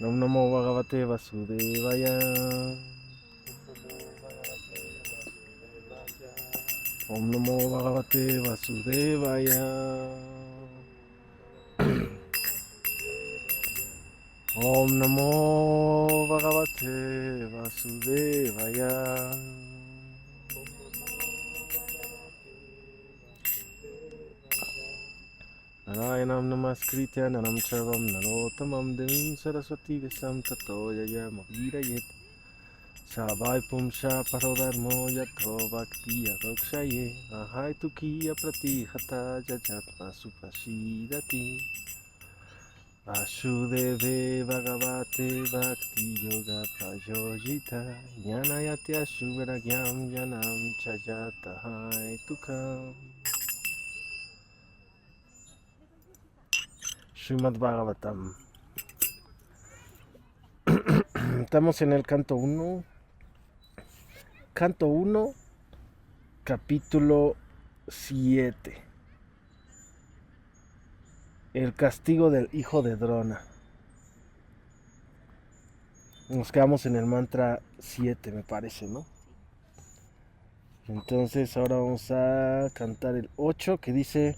Om Namo Bhagavate Vasudevaya. Om Namo Bhagavate Vasudevaya. Om Namo Bhagavate Vasudevaya. Narayanam Namaskritya Naram Charvam Narottamam Devim Saraswati Vesam Tato Yayamavirayet Savai Pumsha Parodharmo Yatho Bhakti Adokshaye Ahai Tukiya Pratihata Jajatma Supashidati Vasudeve Bhagavate Bhakti Yoga Prayojita Jnanayatya Shuvaragyam Janam Chajata Hai Tukam. Srimad Bhagavatam. Estamos en el canto 1. Canto 1, capítulo 7. El castigo del hijo de Drona. Nos quedamos en el mantra 7, me parece, ¿no? Entonces ahora vamos a cantar el 8, que dice: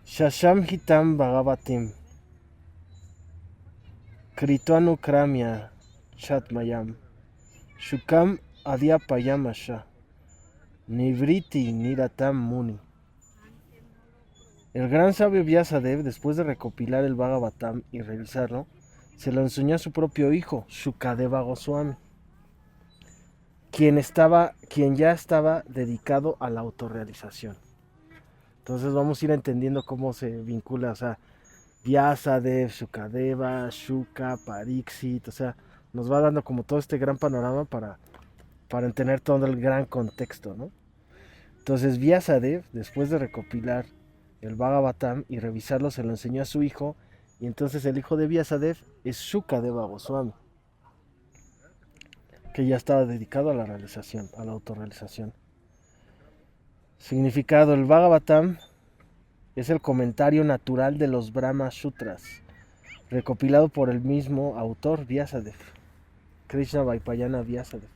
Shasham Hitam Bhagavatim Kritvanu Kramya Chatmayam Shukam Adhyapayamasha Nivriti Niratam Muni. El gran sabio Vyasadeva, después de recopilar el Bhagavatam y revisarlo, se lo enseñó a su propio hijo, Shukadeva Goswami, quien ya estaba dedicado a la autorrealización. Entonces vamos a ir entendiendo cómo se vincula, o sea, Vyasadeva, Shukadeva, Shuka, Pariksit, o sea, nos va dando como todo este gran panorama para entender todo el gran contexto, ¿no? Entonces Vyasadeva, después de recopilar el Bhagavatam y revisarlo, se lo enseñó a su hijo, y entonces el hijo de Vyasadeva es Shukadeva Goswami, que ya estaba dedicado a la realización, a la autorrealización. Significado: el Bhagavatam es el comentario natural de los Brahma Sutras, recopilado por el mismo autor, Vyasadeva, Krishna Vaipayana Vyasadeva.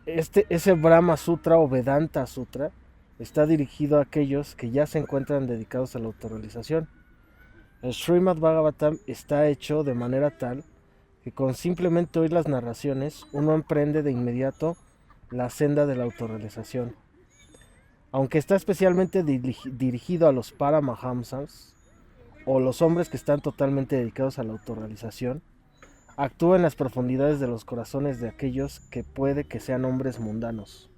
Ese Brahma Sutra o Vedanta Sutra está dirigido a aquellos que ya se encuentran dedicados a la autorrealización. El Srimad Bhagavatam está hecho de manera tal que con simplemente oír las narraciones uno emprende de inmediato la senda de la autorrealización. Aunque está especialmente dirigido a los Paramahamsas, o los hombres que están totalmente dedicados a la autorrealización, actúa en las profundidades de los corazones de aquellos que puede que sean hombres mundanos.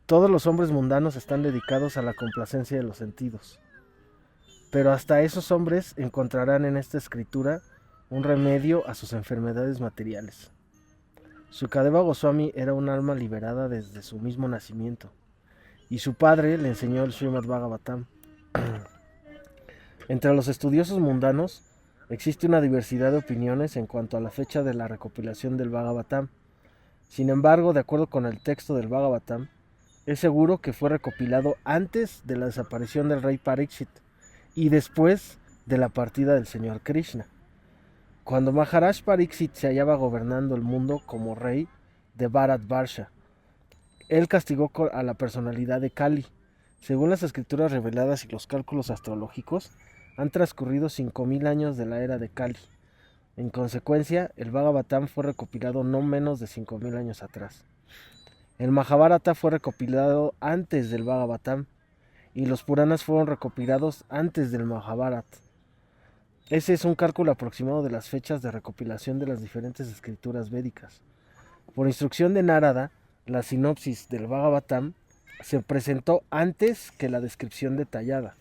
Todos los hombres mundanos están dedicados a la complacencia de los sentidos, pero hasta esos hombres encontrarán en esta escritura un remedio a sus enfermedades materiales. Shukadeva Goswami era un alma liberada desde su mismo nacimiento, y su padre le enseñó el Srimad Bhagavatam. Entre los estudiosos mundanos existe una diversidad de opiniones en cuanto a la fecha de la recopilación del Bhagavatam. Sin embargo, de acuerdo con el texto del Bhagavatam, es seguro que fue recopilado antes de la desaparición del rey Pariksit y después de la partida del señor Krishna. Cuando Maharaj Pariksit se hallaba gobernando el mundo como rey de Bharatvarsha, él castigó a la personalidad de Kali. Según las escrituras reveladas y los cálculos astrológicos, han transcurrido 5000 años de la era de Kali. En consecuencia, el Bhagavatam fue recopilado no menos de 5000 años atrás. El Mahabharata fue recopilado antes del Bhagavatam y los Puranas fueron recopilados antes del Mahabharata. Ese es un cálculo aproximado de las fechas de recopilación de las diferentes escrituras védicas. Por instrucción de Narada, la sinopsis del Bhagavatam se presentó antes que la descripción detallada.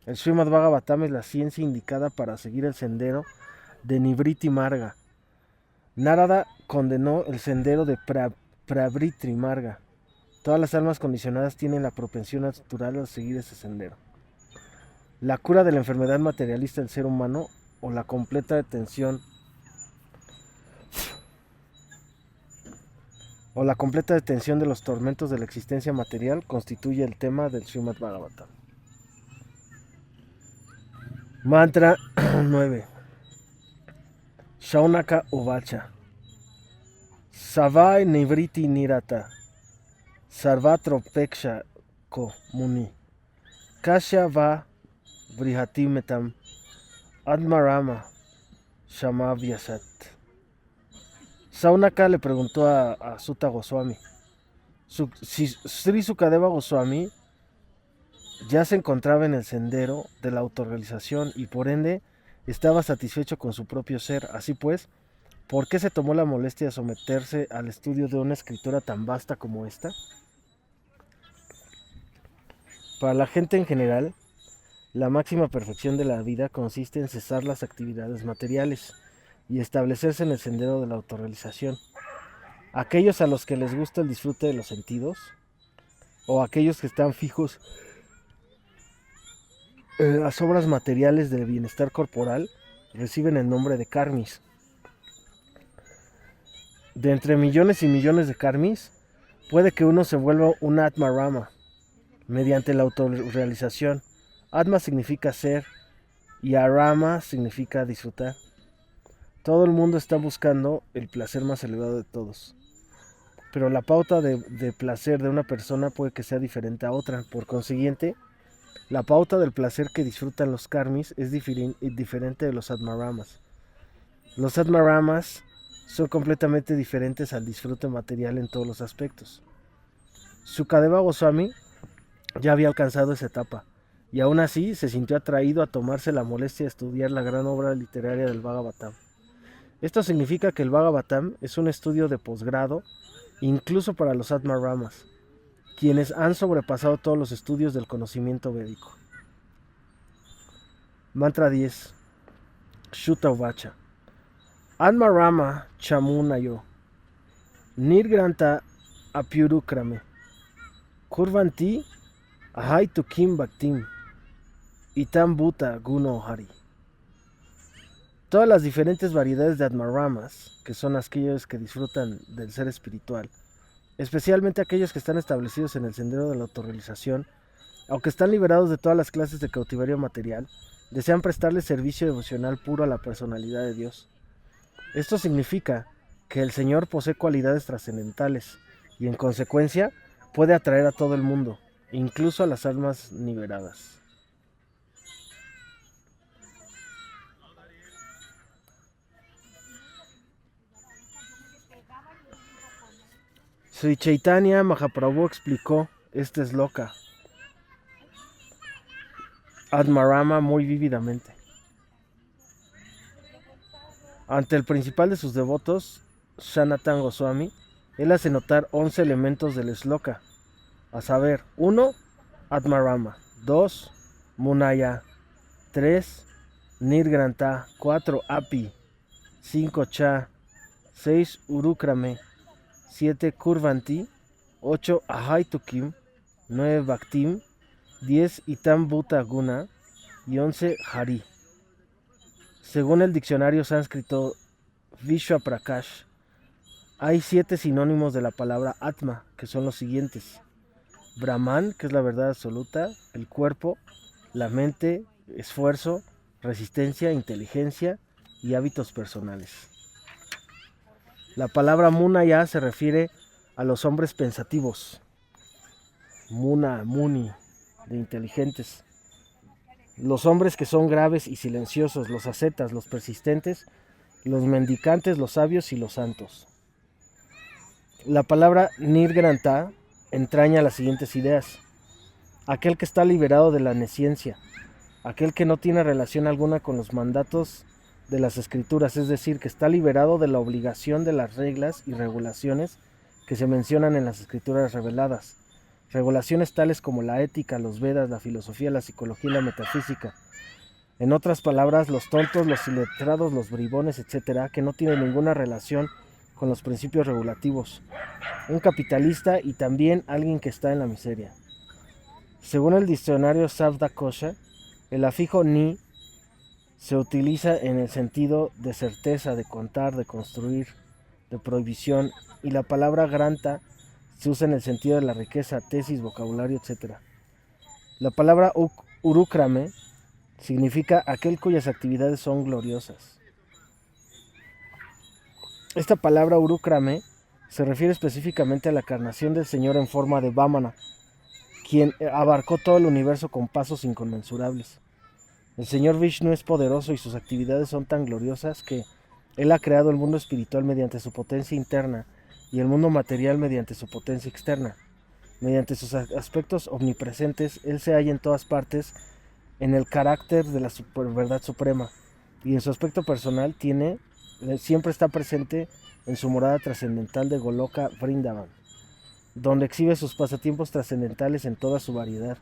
El Srimad Bhagavatam es la ciencia indicada para seguir el sendero de Nivriti Marga. Narada condenó el sendero de Pravritri Marga. Todas las almas condicionadas tienen la propensión natural a seguir ese sendero. La cura de la enfermedad materialista del ser humano o la completa detención de los tormentos de la existencia material constituye el tema del Srimad Bhagavatam. Mantra 9. Shaunaka Uvacha. Savai Nivriti Nirata. Sarvatropeksha Ko Muni. Kasya Va Vrihatimetam. Admarama Shamavyasat. Saunaka le preguntó a Sutta Goswami si Sri Sukadeva Goswami ya se encontraba en el sendero de la autorrealización y por ende estaba satisfecho con su propio ser. Así pues, ¿por qué se tomó la molestia de someterse al estudio de una escritura tan vasta como esta? Para la gente en general, la máxima perfección de la vida consiste en cesar las actividades materiales y establecerse en el sendero de la autorrealización. Aquellos a los que les gusta el disfrute de los sentidos, o aquellos que están fijos las obras materiales del bienestar corporal, reciben el nombre de karmis. De entre millones y millones de karmis, puede que uno se vuelva un Atma Rama mediante la autorrealización. Atma significa ser y Arama significa disfrutar. Todo el mundo está buscando el placer más elevado de todos, pero la pauta de placer de una persona puede que sea diferente a otra. Por consiguiente, la pauta del placer que disfrutan los karmis es diferente de los Atmaramas. Los Atmaramas son completamente diferentes al disfrute material en todos los aspectos. Sukadeva Goswami ya había alcanzado esa etapa, y aún así se sintió atraído a tomarse la molestia de estudiar la gran obra literaria del Bhagavatam. Esto significa que el Bhagavatam es un estudio de posgrado, incluso para los Atmaramas, quienes han sobrepasado todos los estudios del conocimiento védico. Mantra 10. Shuta Uvacha. Atmarama Chamunayo. Nirgranta Apyurukrame. Kurvanti Ahaitu Kim Bhaktim. Itam Bhuta Guno Hari. Todas las diferentes variedades de Atmaramas, que son aquellos que disfrutan del ser espiritual, especialmente aquellos que están establecidos en el sendero de la autorrealización, aunque están liberados de todas las clases de cautiverio material, desean prestarle servicio devocional puro a la personalidad de Dios. Esto significa que el Señor posee cualidades trascendentales y en consecuencia puede atraer a todo el mundo, incluso a las almas liberadas. Sri Chaitanya Mahaprabhu explicó este sloka Atmarama muy vívidamente. Ante el principal de sus devotos, Sanatana Goswami, él hace notar 11 elementos del sloka, a saber, 1. Atmarama, 2. Munaya, 3. Nirgranta, 4. Api, 5. Cha, 6. Urukrame, 7. Kurvanti, 8. Ahaitukim, 9. Bhaktim, 10. Itam Bhuta Guna y 11. Hari. Según el diccionario sánscrito Vishwa Prakash, hay 7 sinónimos de la palabra Atma, que son los siguientes: Brahman, que es la verdad absoluta; el cuerpo, la mente, esfuerzo, resistencia, inteligencia y hábitos personales. La palabra Munaya se refiere a los hombres pensativos. Muna, Muni, de inteligentes. Los hombres que son graves y silenciosos, los ascetas, los persistentes, los mendicantes, los sabios y los santos. La palabra Nirgranta entraña las siguientes ideas: aquel que está liberado de la nesciencia, aquel que no tiene relación alguna con los mandatos de las escrituras, es decir, que está liberado de la obligación de las reglas y regulaciones que se mencionan en las escrituras reveladas. Regulaciones tales como la ética, los Vedas, la filosofía, la psicología y la metafísica. En otras palabras, los tontos, los iletrados, los bribones, etc., que no tienen ninguna relación con los principios regulativos. Un capitalista y también alguien que está en la miseria. Según el diccionario Sabdakosha, el afijo ni se utiliza en el sentido de certeza, de contar, de construir, de prohibición, y la palabra granta se usa en el sentido de la riqueza, tesis, vocabulario, etc. La palabra urukrame significa aquel cuyas actividades son gloriosas. Esta palabra Urukrame se refiere específicamente a la encarnación del Señor en forma de Vamana, quien abarcó todo el universo con pasos inconmensurables. El Señor Vishnu es poderoso y sus actividades son tan gloriosas que Él ha creado el mundo espiritual mediante su potencia interna y el mundo material mediante su potencia externa. Mediante sus aspectos omnipresentes, Él se halla en todas partes en el carácter de la verdad suprema, y en su aspecto personal siempre está presente en su morada trascendental de Goloka Vrindavan, donde exhibe sus pasatiempos trascendentales en toda su variedad.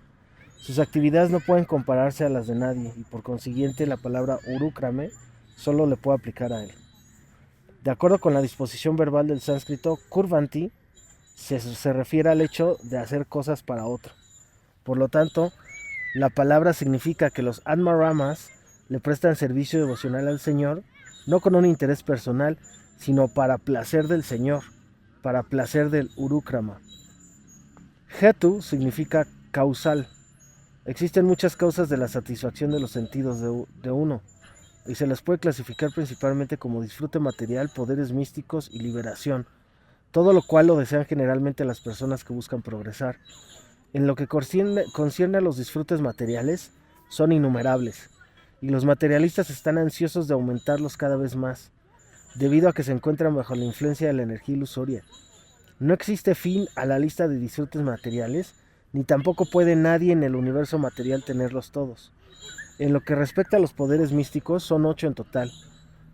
Sus actividades no pueden compararse a las de nadie, y por consiguiente la palabra Urukrame solo le puede aplicar a él. De acuerdo con la disposición verbal del sánscrito, Kurvanti se refiere al hecho de hacer cosas para otro. Por lo tanto, la palabra significa que los Atmaramas le prestan servicio devocional al Señor, no con un interés personal, sino para placer del Señor, para placer del Urukrama. Hetu significa causal. Existen muchas causas de la satisfacción de los sentidos de uno, y se las puede clasificar principalmente como disfrute material, poderes místicos y liberación, todo lo cual lo desean generalmente las personas que buscan progresar. En lo que concierne a los disfrutes materiales, son innumerables, y los materialistas están ansiosos de aumentarlos cada vez más, debido a que se encuentran bajo la influencia de la energía ilusoria. No existe fin a la lista de disfrutes materiales, ni tampoco puede nadie en el universo material tenerlos todos. En lo que respecta a los poderes místicos, son 8 en total,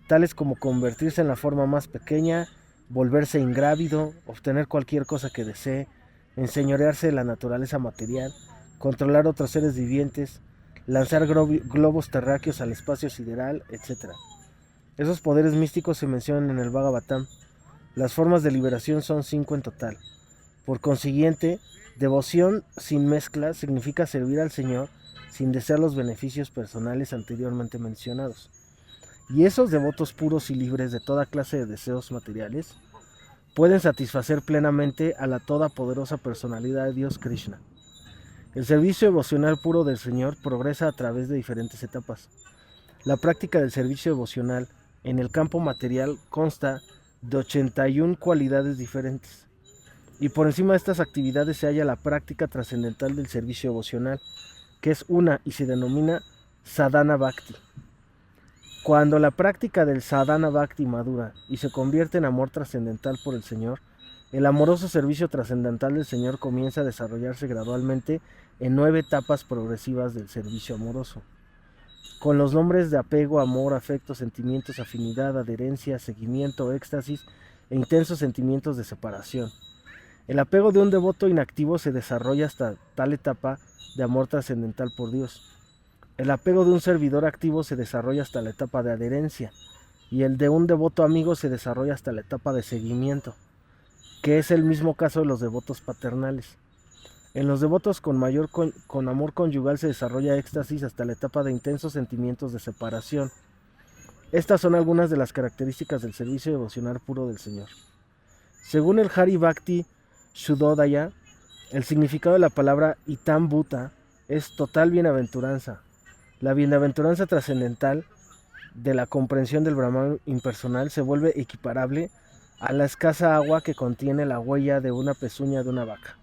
tales como convertirse en la forma más pequeña, volverse ingrávido, obtener cualquier cosa que desee, enseñorearse de la naturaleza material, controlar otros seres vivientes, lanzar globos terráqueos al espacio sideral, etc. Esos poderes místicos se mencionan en el Bhagavatam. Las formas de liberación son 5 en total. Por consiguiente, devoción sin mezcla significa servir al Señor sin desear los beneficios personales anteriormente mencionados. Y esos devotos puros y libres de toda clase de deseos materiales pueden satisfacer plenamente a la todopoderosa personalidad de Dios Krishna. El servicio devocional puro del Señor progresa a través de diferentes etapas. La práctica del servicio devocional en el campo material consta de 81 cualidades diferentes. Y por encima de estas actividades se halla la práctica trascendental del servicio devocional, que es una y se denomina Sadhana Bhakti. Cuando la práctica del Sadhana Bhakti madura y se convierte en amor trascendental por el Señor, el amoroso servicio trascendental del Señor comienza a desarrollarse gradualmente en 9 etapas progresivas del servicio amoroso, con los nombres de apego, amor, afecto, sentimientos, afinidad, adherencia, seguimiento, éxtasis e intensos sentimientos de separación. El apego de un devoto inactivo se desarrolla hasta tal etapa de amor trascendental por Dios. El apego de un servidor activo se desarrolla hasta la etapa de adherencia, y el de un devoto amigo se desarrolla hasta la etapa de seguimiento, que es el mismo caso de los devotos paternales. En los devotos con amor conyugal se desarrolla éxtasis hasta la etapa de intensos sentimientos de separación. Estas son algunas de las características del servicio devocional puro del Señor. Según el Hari Bhakti Shuddhodaya, el significado de la palabra Itam Bhuta es total bienaventuranza. La bienaventuranza trascendental de la comprensión del Brahman impersonal se vuelve equiparable a la escasa agua que contiene la huella de una pezuña de una vaca.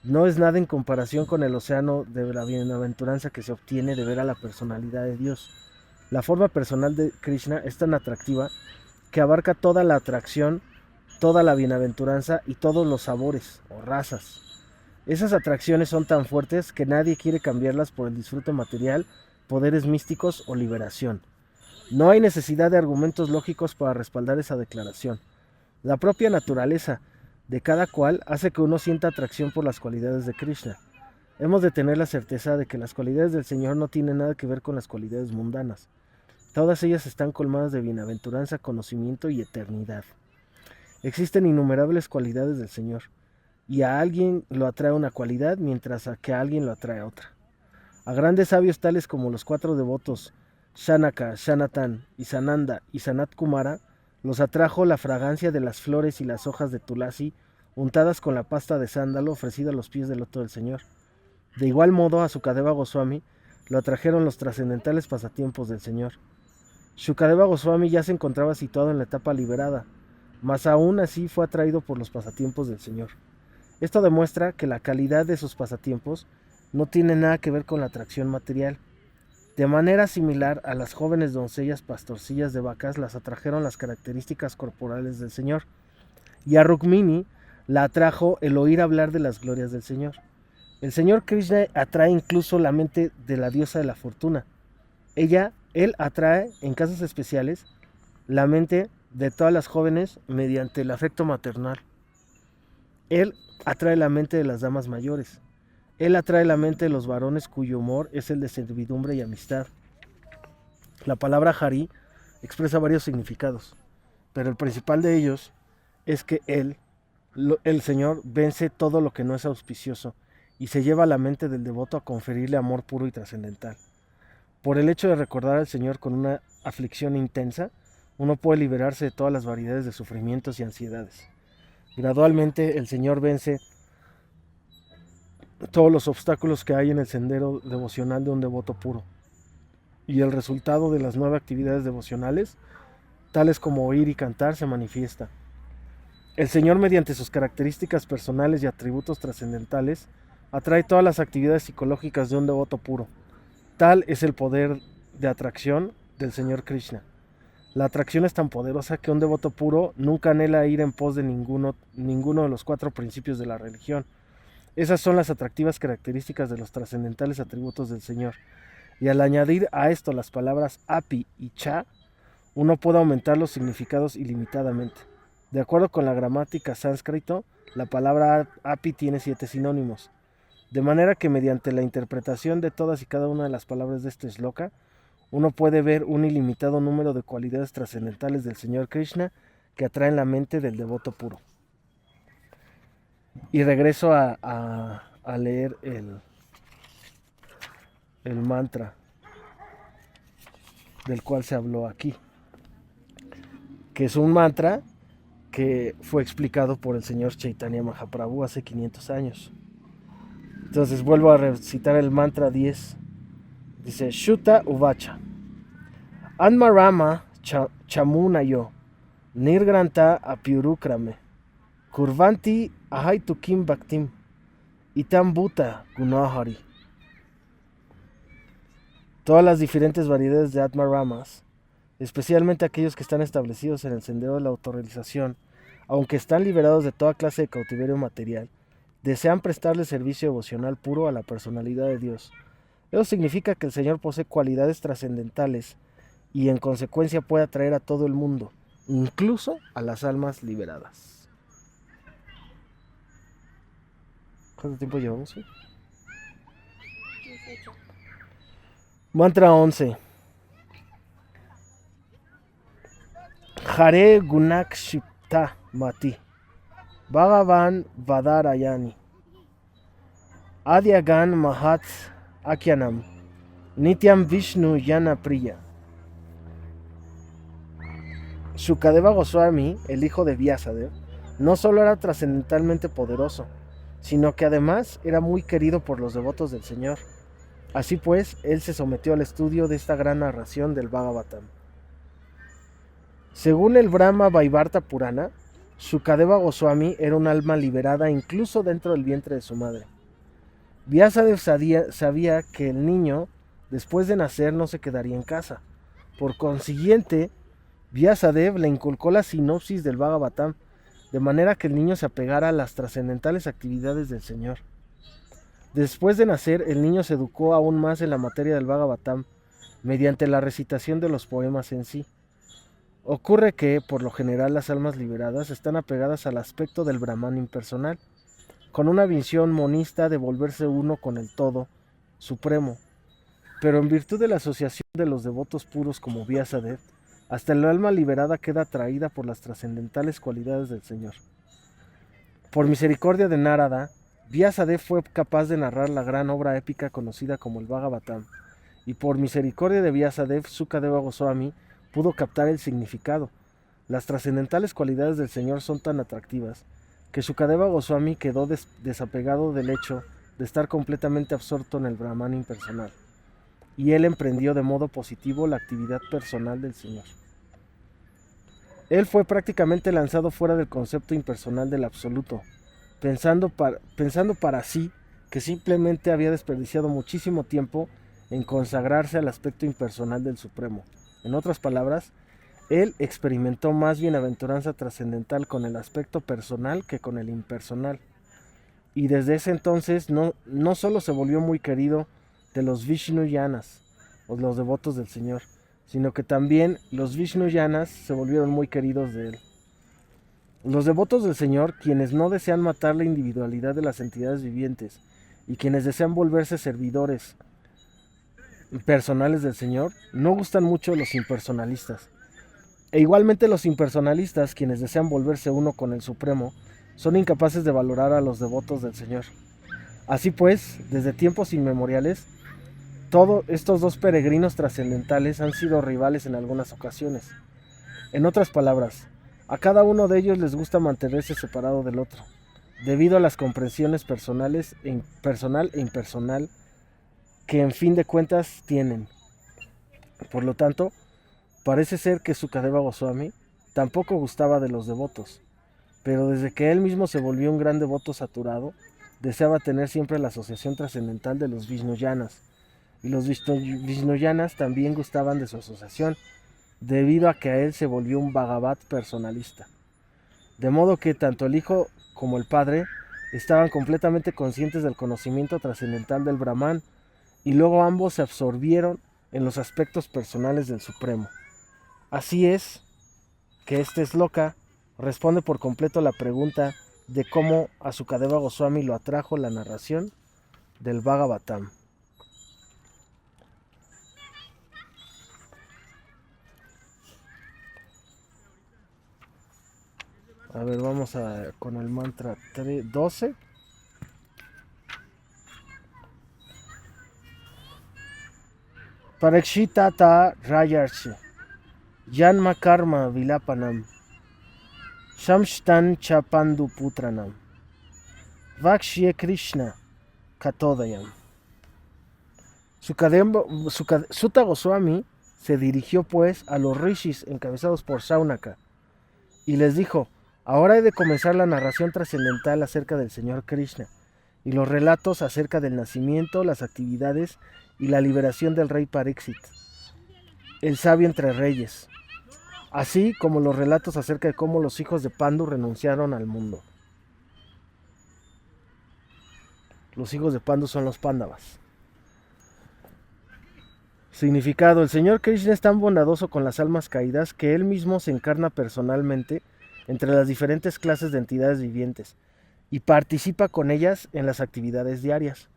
No es nada en comparación con el océano de la bienaventuranza que se obtiene de ver a la personalidad de Dios. La forma personal de Krishna es tan atractiva que abarca toda la atracción, toda la bienaventuranza y todos los sabores o razas. Esas atracciones son tan fuertes que nadie quiere cambiarlas por el disfrute material, poderes místicos o liberación. No hay necesidad de argumentos lógicos para respaldar esa declaración. La propia naturaleza de cada cual hace que uno sienta atracción por las cualidades de Krishna. Hemos de tener la certeza de que las cualidades del Señor no tienen nada que ver con las cualidades mundanas. Todas ellas están colmadas de bienaventuranza, conocimiento y eternidad. Existen innumerables cualidades del Señor, y a alguien lo atrae una cualidad, mientras que a alguien lo atrae otra. A grandes sabios tales como los 4 devotos, Shanaka, Shanatan y Sananda y Sanat Kumara, los atrajo la fragancia de las flores y las hojas de tulasi, untadas con la pasta de sándalo ofrecida a los pies del loto del Señor. De igual modo, a Sukadeva Goswami lo atrajeron los trascendentales pasatiempos del Señor. Shukadeva Goswami ya se encontraba situado en la etapa liberada, mas aún así fue atraído por los pasatiempos del Señor. Esto demuestra que la calidad de sus pasatiempos no tiene nada que ver con la atracción material. De manera similar a las jóvenes doncellas pastorcillas de vacas las atrajeron las características corporales del Señor, y a Rukmini la atrajo el oír hablar de las glorias del Señor. El Señor Krishna atrae incluso la mente de la diosa de la fortuna. Él atrae, en casos especiales, la mente de todas las jóvenes mediante el afecto maternal. Él atrae la mente de las damas mayores. Él atrae la mente de los varones cuyo humor es el de servidumbre y amistad. La palabra Hari expresa varios significados, pero el principal de ellos es que el Señor, vence todo lo que no es auspicioso y se lleva a la mente del devoto a conferirle amor puro y trascendental. Por el hecho de recordar al Señor con una aflicción intensa, uno puede liberarse de todas las variedades de sufrimientos y ansiedades. Gradualmente el Señor vence todos los obstáculos que hay en el sendero devocional de un devoto puro. Y el resultado de las 9 actividades devocionales, tales como oír y cantar, se manifiesta. El Señor, mediante sus características personales y atributos trascendentales, atrae todas las actividades psicológicas de un devoto puro. Tal es el poder de atracción del Señor Krishna. La atracción es tan poderosa que un devoto puro nunca anhela ir en pos de ninguno de los 4 principios de la religión. Esas son las atractivas características de los trascendentales atributos del Señor. Y al añadir a esto las palabras api y cha, uno puede aumentar los significados ilimitadamente. De acuerdo con la gramática sánscrito, la palabra api tiene 7 sinónimos. De manera que mediante la interpretación de todas y cada una de las palabras de este shloka, uno puede ver un ilimitado número de cualidades trascendentales del Señor Krishna que atraen la mente del devoto puro. Y regreso a leer el mantra del cual se habló aquí, que es un mantra que fue explicado por el señor Chaitanya Mahaprabhu hace 500 años. Entonces vuelvo a recitar el mantra 10. Dice: Shuta Uvacha Anmarama Chamunayo Nirgranta Apiurukrame Kurvanti Ahaitukim Bhaktim Itam Bhuta Gunahari. Todas las diferentes variedades de Atmaramas, especialmente aquellos que están establecidos en el sendero de la autorrealización, aunque están liberados de toda clase de cautiverio material, desean prestarle servicio devocional puro a la personalidad de Dios. Eso significa que el Señor posee cualidades trascendentales y en consecuencia puede atraer a todo el mundo, incluso a las almas liberadas. ¿Cuánto tiempo llevamos? 18. Mantra 11. Hare Gunakshipta Mati Bhagavan Vadarayani Adyagan Mahat Akyanam Nityam Vishnu Yana Priya. Shukadeva Goswami, el hijo de Vyasadeva, no solo era trascendentalmente poderoso, sino que además era muy querido por los devotos del Señor. Así pues, él se sometió al estudio de esta gran narración del Bhagavatam. Según el Brahma Vaivarta Purana, Shukadeva Goswami era un alma liberada incluso dentro del vientre de su madre. Vyasadeva sabía que el niño, después de nacer, no se quedaría en casa. Por consiguiente, Vyasadeva le inculcó la sinopsis del Bhagavatam, de manera que el niño se apegara a las trascendentales actividades del Señor. Después de nacer, el niño se educó aún más en la materia del Bhagavatam, mediante la recitación de los poemas en sí. Ocurre que, por lo general, las almas liberadas están apegadas al aspecto del Brahman impersonal, con una visión monista de volverse uno con el todo supremo. Pero en virtud de la asociación de los devotos puros como Vyasadeva, hasta el alma liberada queda atraída por las trascendentales cualidades del Señor. Por misericordia de Narada, Vyasadeva fue capaz de narrar la gran obra épica conocida como el Bhagavatam, y por misericordia de Vyasadeva, Shukadeva Goswami pudo captar el significado. Las trascendentales cualidades del Señor son tan atractivas que Shukadeva Goswami quedó desapegado del hecho de estar completamente absorto en el Brahman impersonal. y él emprendió de modo positivo la actividad personal del Señor. Él fue prácticamente lanzado fuera del concepto impersonal del absoluto, pensando para sí que simplemente había desperdiciado muchísimo tiempo en consagrarse al aspecto impersonal del Supremo. En otras palabras, él experimentó más bienaventuranza trascendental con el aspecto personal que con el impersonal. Y desde ese entonces no solo se volvió muy querido de los Vishnuyanas, o los devotos del Señor, sino que también los Vishnuyanas se volvieron muy queridos de él. Los devotos del Señor, quienes no desean matar la individualidad de las entidades vivientes y quienes desean volverse servidores personales del Señor, no gustan mucho de los impersonalistas. E igualmente los impersonalistas, quienes desean volverse uno con el Supremo, son incapaces de valorar a los devotos del Señor. Así pues, desde tiempos inmemoriales, todos estos dos peregrinos trascendentales han sido rivales en algunas ocasiones. En otras palabras, a cada uno de ellos les gusta mantenerse separado del otro, debido a las comprensiones personal e impersonal que en fin de cuentas tienen. Por lo tanto, parece ser que Sukadeva Goswami tampoco gustaba de los devotos, pero desde que él mismo se volvió un gran devoto saturado, deseaba tener siempre la asociación trascendental de los Vishnuyanas, y los Vishnuyanas también gustaban de su asociación, debido a que a él se volvió un Bhagavat personalista. De modo que tanto el hijo como el padre estaban completamente conscientes del conocimiento trascendental del Brahman, y luego ambos se absorbieron en los aspectos personales del Supremo. Así es que este shloka responde por completo a la pregunta de cómo a Sukadeva Goswami lo atrajo la narración del Bhagavatam. A ver, vamos con el mantra 12. Parekshita ta rayarche, yanma karma vilapanam, shamshtan chapandu putranam, vakshye Krishna katodayam. Suta Goswami se dirigió pues a los rishis encabezados por Saunaka y les dijo: ahora he de comenzar la narración trascendental acerca del Señor Krishna y los relatos acerca del nacimiento, las actividades y la liberación del rey Pariksit, el sabio entre reyes, así como los relatos acerca de cómo los hijos de Pandu renunciaron al mundo. Los hijos de Pandu son los Pándavas. Significado: el Señor Krishna es tan bondadoso con las almas caídas que Él mismo se encarna personalmente entre las diferentes clases de entidades vivientes y participa con ellas en las actividades diarias.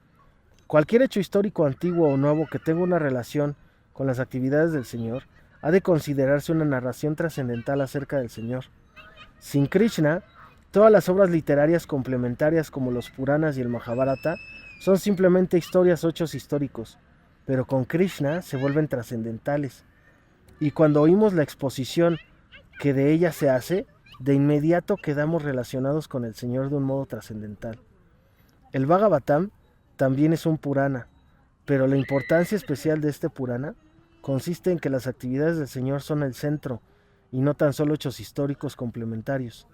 Cualquier hecho histórico antiguo o nuevo que tenga una relación con las actividades del Señor ha de considerarse una narración trascendental acerca del Señor. Sin Krishna, todas las obras literarias complementarias como los Puranas y el Mahabharata son simplemente historias o hechos históricos, pero con Krishna se vuelven trascendentales. Y cuando oímos la exposición que de ella se hace, de inmediato quedamos relacionados con el Señor de un modo trascendental. El Bhagavatam también es un Purana, pero la importancia especial de este Purana consiste en que las actividades del Señor son el centro y no tan solo hechos históricos complementarios.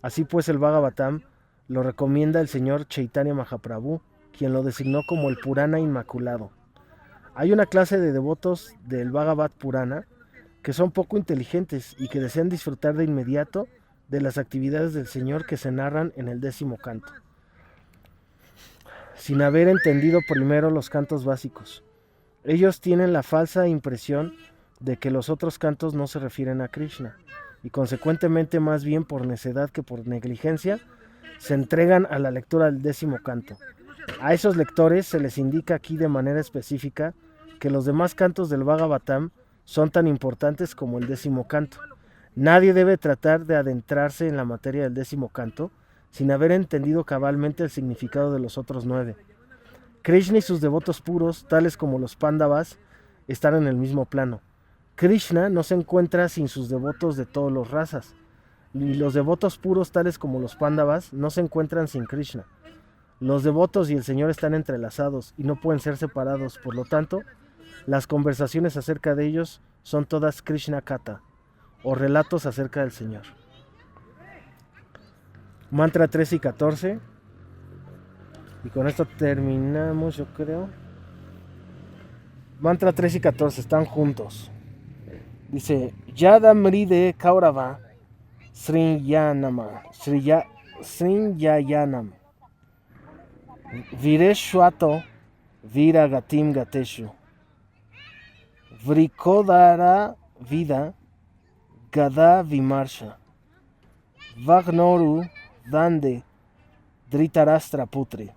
Así pues, el Bhagavatam lo recomienda el Señor Chaitanya Mahaprabhu, quien lo designó como el Purana Inmaculado. Hay una clase de devotos del Bhagavad Purana que son poco inteligentes y que desean disfrutar de inmediato de las actividades del Señor que se narran en el 10º canto, sin haber entendido primero los cantos básicos. Ellos tienen la falsa impresión de que los otros cantos no se refieren a Krishna, y consecuentemente, más bien por necedad que por negligencia, se entregan a la lectura del 10º canto. A esos lectores se les indica aquí de manera específica que los demás cantos del Bhagavatam son tan importantes como el 10º canto. Nadie debe tratar de adentrarse en la materia del 10º canto sin haber entendido cabalmente el significado de los otros 9. Krishna y sus devotos puros, tales como los Pándavas, están en el mismo plano. Krishna no se encuentra sin sus devotos de todas las razas, y los devotos puros, tales como los Pándavas, no se encuentran sin Krishna. Los devotos y el Señor están entrelazados y no pueden ser separados. Por lo tanto, Las conversaciones acerca de ellos son todas Krishna Katha, o relatos acerca del Señor. Mantra 13 y 14. Y con esto terminamos, yo creo. Mantra 13 y 14 están juntos. Dice: Yadamride Kaurava Srinyanama Srinyayanam Vireshwato Viragatim Gateshu Vrikodara Vida Gada Vimarsha Vagnoru Dande Dhritarashtra Putri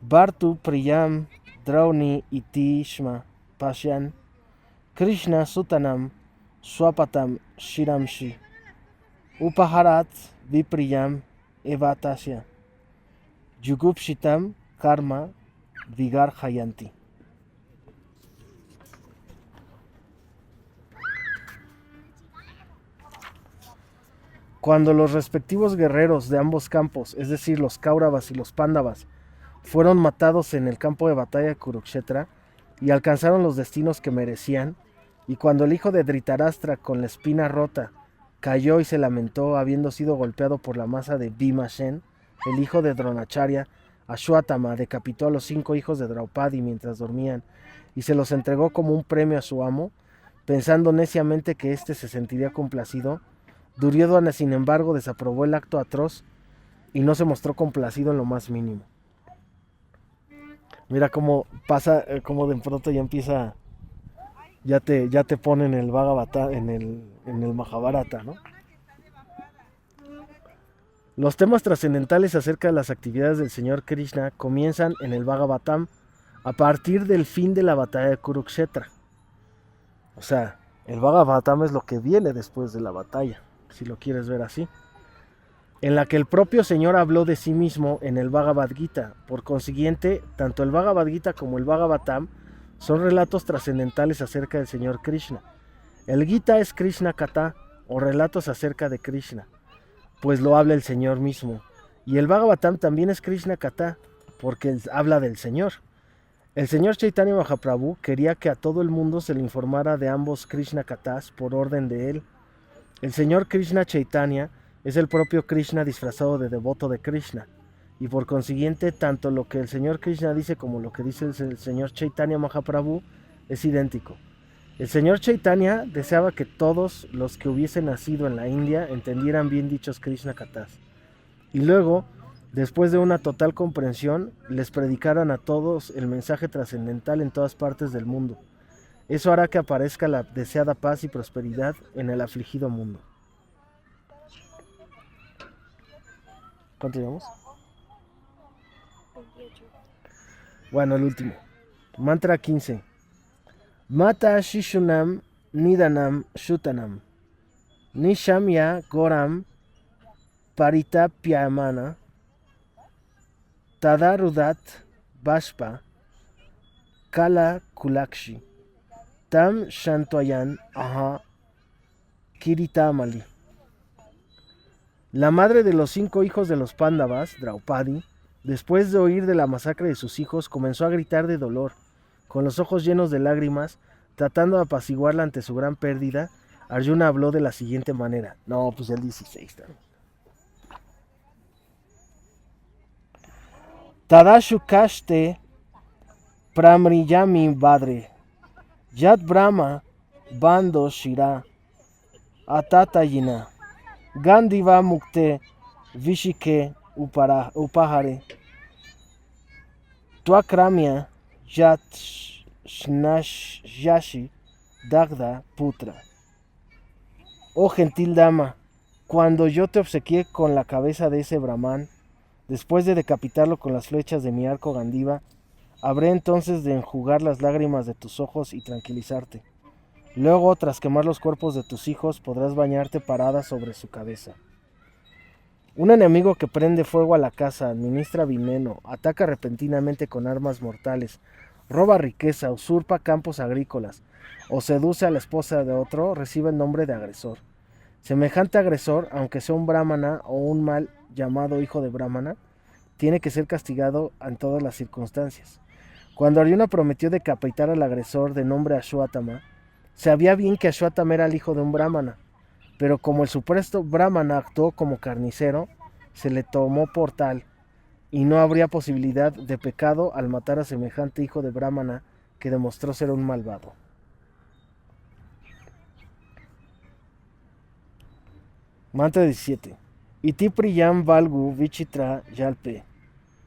Bhartu Priyam Drauni Itishma Pashyan Krishna Sutanam Swapatam Shiramshi Upaharat Vipriyam Evatasya Yugupshitam Karma Vigar Hayanti. Cuando los respectivos guerreros de ambos campos, es decir, los Kauravas y los Pándavas, fueron matados en el campo de batalla de Kurukshetra y alcanzaron los destinos que merecían, y cuando el hijo de Dhritarashtra con la espina rota cayó y se lamentó habiendo sido golpeado por la masa de Bhimashen, el hijo de Dronacharya, Ashwatthama decapitó a los 5 hijos de Draupadi mientras dormían y se los entregó como un premio a su amo, pensando neciamente que éste se sentiría complacido. Duryodhana, sin embargo, desaprobó el acto atroz y no se mostró complacido en lo más mínimo. Mira cómo pasa, cómo de pronto ya empieza, ya te ponen el Bhagavata en el Mahabharata, ¿no? Los temas trascendentales acerca de las actividades del Señor Krishna comienzan en el Bhagavatam a partir del fin de la batalla de Kurukshetra. O sea, el Bhagavatam es lo que viene después de la batalla, si lo quieres ver así, en la que el propio Señor habló de sí mismo en el Bhagavad Gita. Por consiguiente, tanto el Bhagavad Gita como el Bhagavatam son relatos trascendentales acerca del Señor Krishna. El Gita es Krishna Katha, o relatos acerca de Krishna, pues lo habla el Señor mismo. Y el Bhagavatam también es Krishna Katha, porque habla del Señor. El Señor Chaitanya Mahaprabhu quería que a todo el mundo se le informara de ambos Krishna Kathas por orden de él. El Señor Krishna Chaitanya es el propio Krishna disfrazado de devoto de Krishna, y por consiguiente tanto lo que el Señor Krishna dice como lo que dice el Señor Chaitanya Mahaprabhu es idéntico. El Señor Chaitanya deseaba que todos los que hubiesen nacido en la India entendieran bien dichos Krishna Kathas, y luego, después de una total comprensión, les predicaran a todos el mensaje trascendental en todas partes del mundo. Eso hará que aparezca la deseada paz y prosperidad en el afligido mundo. ¿Continuamos? 28. Bueno, el último. Mantra 15. Mata Shishunam Nidanam Shutanam Nishamya Goram Paritapyamana Tadarudat Bashpa Kala Kulakshi Tam Shantoyan Aha Kiritamali. La madre de los 5 hijos de los Pándavas, Draupadi, después de oír de la masacre de sus hijos, comenzó a gritar de dolor, con los ojos llenos de lágrimas, tratando de apaciguarla ante su gran pérdida. Arjuna habló de la siguiente manera. No, pues el 16 también. Tadashukashte Pramriyami Badre Yat Brahma Bando Shira Atatayina Gandiva Mukte Vishike Upahare Tuakramya Yat Yashi Dagda Putra. Oh gentil dama, cuando yo te obsequié con la cabeza de ese brahman, después de decapitarlo con las flechas de mi arco Gandiva, habré entonces de enjugar las lágrimas de tus ojos y tranquilizarte. Luego, tras quemar los cuerpos de tus hijos, podrás bañarte parada sobre su cabeza. Un enemigo que prende fuego a la casa, administra veneno, ataca repentinamente con armas mortales, roba riqueza, usurpa campos agrícolas o seduce a la esposa de otro, recibe el nombre de agresor. Semejante agresor, aunque sea un brahmana o un mal llamado hijo de brahmana, tiene que ser castigado en todas las circunstancias. Cuando Arjuna prometió decapitar al agresor de nombre Ashwatthama, sabía bien que Ashwatthama era el hijo de un brahmana, pero como el supuesto brahmana actuó como carnicero, se le tomó por tal, y no habría posibilidad de pecado al matar a semejante hijo de brahmana que demostró ser un malvado. Mantra 17. Iti priyam valgu vichitra yalpe.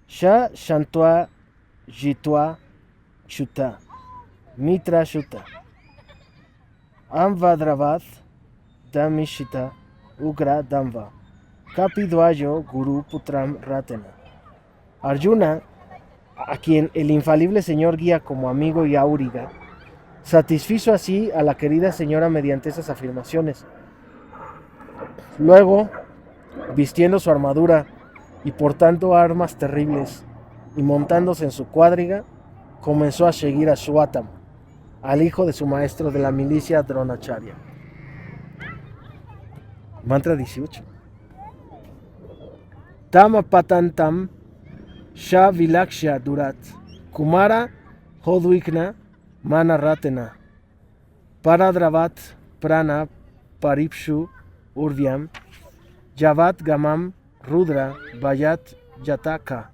Sha shantwa jitwa chuta. Mitra shuta. Amvadravat damishita ugra damva. Kapidvayo guru putram ratena. Arjuna, a quien el infalible señor guía como amigo y auriga, satisfizo así a la querida señora mediante esas afirmaciones. Luego, vistiendo su armadura y portando armas terribles y montándose en su cuadriga, comenzó a seguir a Ashwatthama, al hijo de su maestro de la milicia Dronacharya. Mantra 18. Tama patantam Sha Vilaksha Durat Kumara Hodwikna Mana Ratena Paradravat Prana Paripshu Urvyam Yavat Gamam Rudra Vayat Yataka.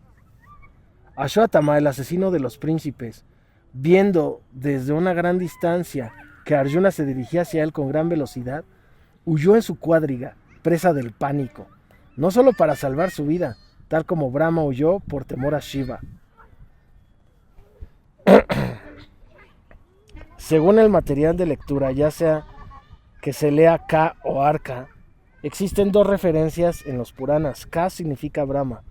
Ashwatthama, el asesino de los príncipes, viendo desde una gran distancia que Arjuna se dirigía hacia él con gran velocidad, huyó en su cuadriga, presa del pánico, no solo para salvar su vida, tal como Brahma huyó por temor a Shiva. Según el material de lectura, ya sea que se lea Ka o Arka, existen dos referencias en los Puranas. Ka significa Brahma,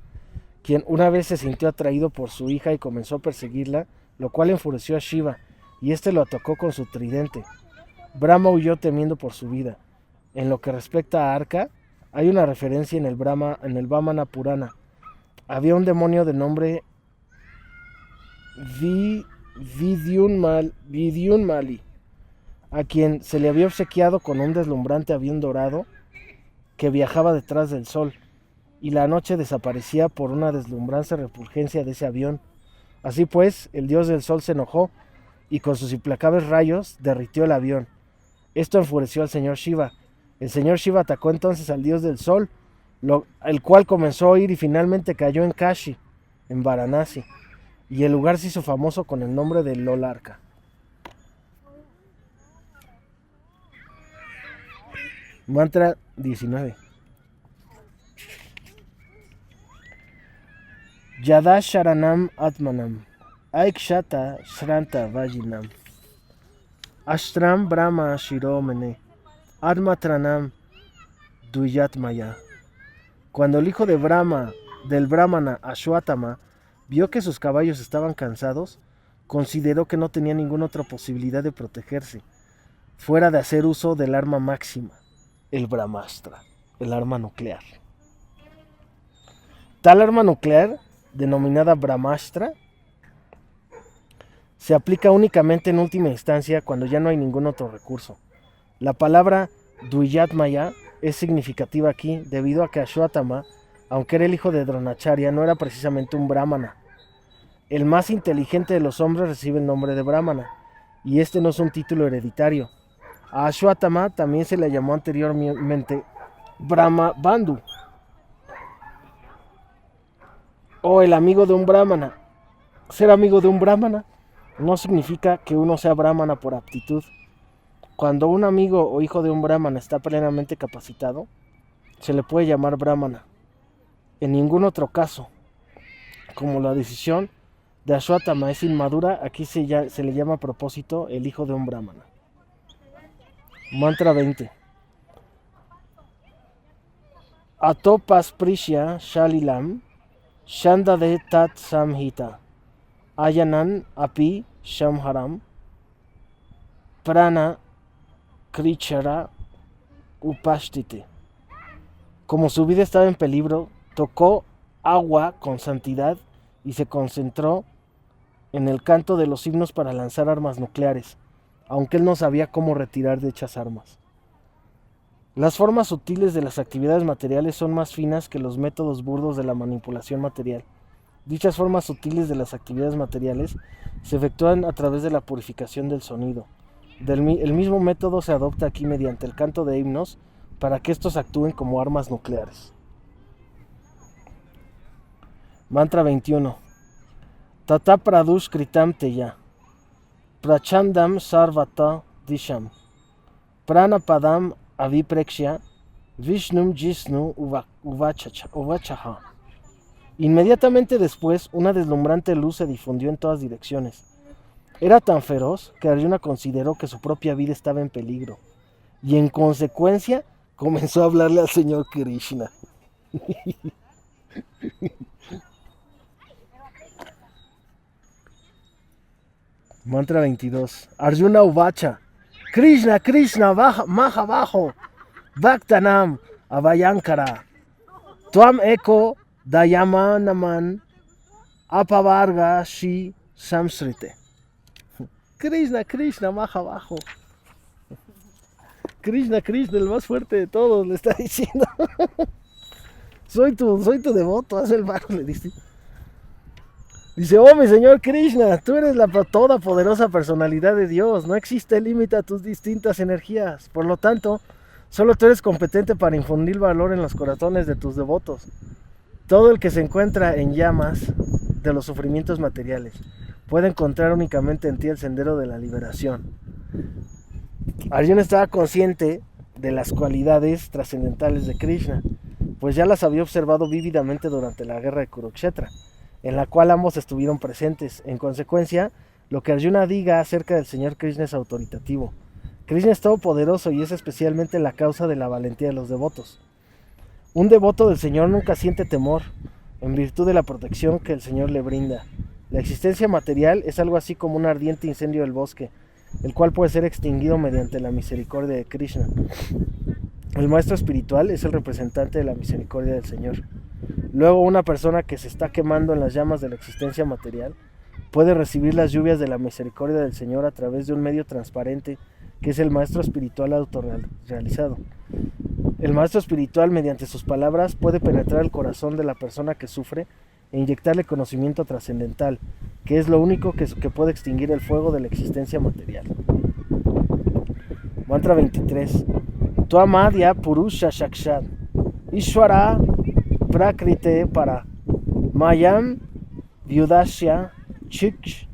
quien una vez se sintió atraído por su hija y comenzó a perseguirla, lo cual enfureció a Shiva, y este lo atacó con su tridente. Brahma huyó temiendo por su vida. En lo que respecta a Arka, hay una referencia en el Vamana Purana. Había un demonio de nombre Vidyunmali, a quien se le había obsequiado con un deslumbrante avión dorado que viajaba detrás del sol, y la noche desaparecía por una deslumbrante refulgencia de ese avión. Así pues, el dios del sol se enojó y con sus implacables rayos derritió el avión. Esto enfureció al señor Shiva. El señor Shiva atacó entonces al dios del sol, el cual comenzó a huir y finalmente cayó en Kashi, en Varanasi, y el lugar se hizo famoso con el nombre de Lolarka. Mantra 19. Yada Sharanam Atmanam Aikshata Shranta Vajinam Ashtram Brahma Shiromene Atmatranam Duyatmaya. Cuando el hijo de Brahma, del Brahmana Ashwatthama, vio que sus caballos estaban cansados, consideró que no tenía ninguna otra posibilidad de protegerse, fuera de hacer uso del arma máxima, el Brahmastra, el arma nuclear. Tal arma nuclear, denominada Brahmastra, se aplica únicamente en última instancia cuando ya no hay ningún otro recurso. La palabra Duyatmaya es significativa aquí debido a que Ashwatthama, aunque era el hijo de Dronacharya, no era precisamente un brahmana. El más inteligente de los hombres recibe el nombre de brahmana, y este no es un título hereditario. A Ashwatthama también se le llamó anteriormente Brahma Bandhu, o el amigo de un brahmana. Ser amigo de un brahmana no significa que uno sea brahmana por aptitud. Cuando un amigo o hijo de un brahmana está plenamente capacitado, se le puede llamar brahmana. En ningún otro caso, como la decisión de Ashwatthama es inmadura, aquí se le llama a propósito el hijo de un brahmana. Mantra 20. Atopas Prishya Shalilam Shandade Tat Samhita Ayanan Api Shamharam Prana Krichara Upashtite. Como su vida estaba en peligro, tocó agua con santidad y se concentró en el canto de los himnos para lanzar armas nucleares, aunque él no sabía cómo retirar dichas armas. Las formas sutiles de las actividades materiales son más finas que los métodos burdos de la manipulación material. Dichas formas sutiles de las actividades materiales se efectúan a través de la purificación del sonido. El mismo método se adopta aquí mediante el canto de himnos para que estos actúen como armas nucleares. Mantra 21. Tata pradush kritam teya. Prachandam sarvata disham. Pranapadam avipreksha. Vishnum jisnu uvachaha. Inmediatamente después, una deslumbrante luz se difundió en todas direcciones. Era tan feroz que Arjuna consideró que su propia vida estaba en peligro y en consecuencia comenzó a hablarle al Señor Krishna. Mantra 22. Arjuna Uvacha. Krishna, Krishna, maha bajo. Bhaktanam, Avayankara. Tuam eko dayamanaman. Apavarga shi samsrite. Krishna, Krishna, maha bajo. Krishna, Krishna, el más fuerte de todos, le está diciendo. soy tu devoto, haz el barro, le dice. Dice, oh mi Señor Krishna, tú eres la todopoderosa personalidad de Dios, no existe límite a tus distintas energías, por lo tanto, solo tú eres competente para infundir valor en los corazones de tus devotos. Todo el que se encuentra en llamas de los sufrimientos materiales puede encontrar únicamente en ti el sendero de la liberación. Arjuna estaba consciente de las cualidades trascendentales de Krishna, pues ya las había observado vívidamente durante la guerra de Kurukshetra, en la cual ambos estuvieron presentes. En consecuencia, lo que Arjuna diga acerca del Señor Krishna es autoritativo. Krishna es todopoderoso y es especialmente la causa de la valentía de los devotos. Un devoto del Señor nunca siente temor, en virtud de la protección que el Señor le brinda. La existencia material es algo así como un ardiente incendio del bosque, el cual puede ser extinguido mediante la misericordia de Krishna. El maestro espiritual es el representante de la misericordia del Señor. Luego, una persona que se está quemando en las llamas de la existencia material puede recibir las lluvias de la misericordia del Señor a través de un medio transparente que es el maestro espiritual autorrealizado. El maestro espiritual, mediante sus palabras, puede penetrar el corazón de la persona que sufre e inyectarle conocimiento trascendental, que es lo único que puede extinguir el fuego de la existencia material. Mantra 23. Tuamadya Purusha Shakshat Ishvara Prakrite para Mayam Vyudasya Chiksh